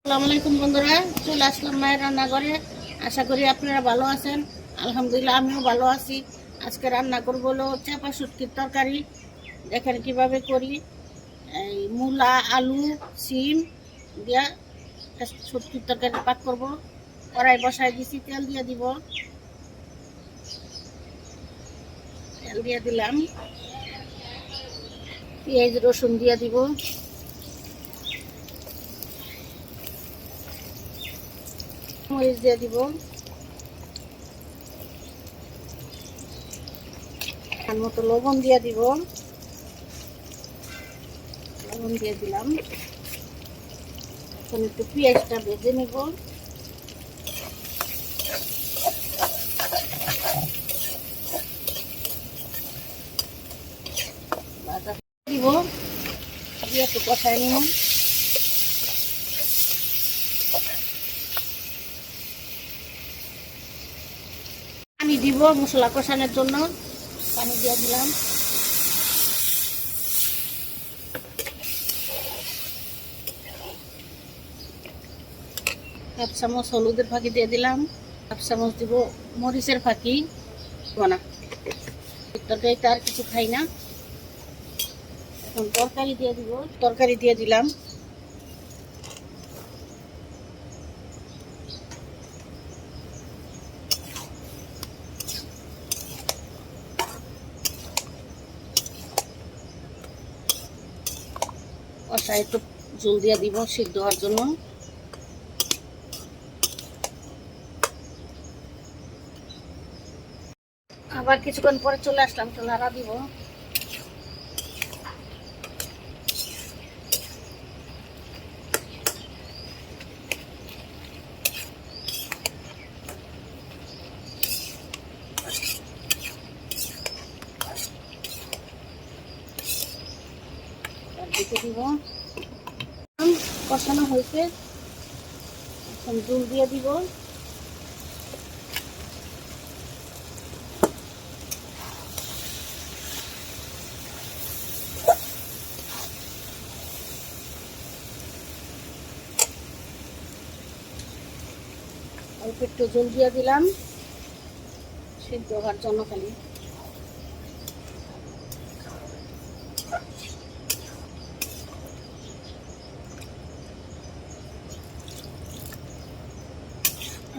আসসালামু আলাইকুম বন্ধুরা, চলে আসলাম মায়ের রান্নাঘরে। আশা করি আপনারা ভালো আছেন। আলহামদুলিল্লাহ আমিও ভালো আছি। আজকে রান্না করবো হলো চাপা শুটকির তরকারি। দেখেন কিভাবে করি। এই মূলা, আলু, সিম দিয়া শুটকির তরকারি পাক করব। কড়াই বসাই দিছি, তেল দিয়ে দিব। তেল দিয়ে দিলাম, পেঁয়াজ রসুন দিয়ে দিব, মরিচ দিয়ে দিব, তার মতো লবণ দিয়ে দিব। লবণ দিয়ে দিলাম। এখন একটু পেঁয়াজটা ভেজে নিব। দিব, দিয়ে একটু কষাই নিব। পানি দিব মশলা কষানোর জন্য। পানি দিয়ে দিলাম। হাফ চামচ হলুদের ফাঁকি দিয়ে দিলাম। হাফ চামচ দিব মরিচের ফাঁকি। না, তরকারিটা আর কিছু খাই না। এখন তরকারি দিয়ে দিব। তরকারি দিয়ে দিলাম। কষায় একটু জল দিয়ে দিব সিদ্ধ হওয়ার জন্য। আবার কিছুক্ষণ পরে চলে আসলাম, তো নাড়া দিব। দিতে দিব। কষানো হয়েছে, এখন জল দিয়ে দিব। অল্প একটু জল দিয়ে দিলাম সিদ্ধ হওয়ার জন্য খালি।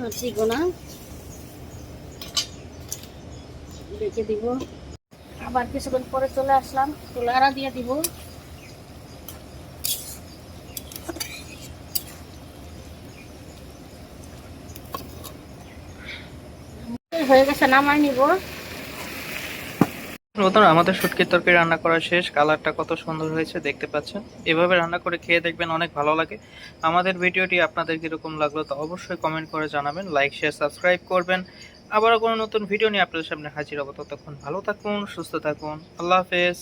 আর দিব না, রেখে দিব। আবার কিছুক্ষণ পরে চলে আসলাম, তো নাড়া দিয়ে দিব। হয়ে গেছে, নামাই নিব। বন্ধুরা, আমাদের শুটকির তরকারি রান্না করা শেষ। কালারটা কত সুন্দর হয়েছে দেখতে পাচ্ছেন। এভাবে রান্না করে খেয়ে দেখবেন, অনেক ভালো লাগে। আমাদের ভিডিওটি আপনাদের কিরকম লাগলো তা অবশ্যই কমেন্ট করে জানাবেন। লাইক, শেয়ার, সাবস্ক্রাইব করবেন। আবারও কোনো নতুন ভিডিও নিয়ে আপনাদের সামনে হাজির হবো। ততক্ষণ ভালো থাকুন, সুস্থ থাকুন। আল্লাহ হাফেজ।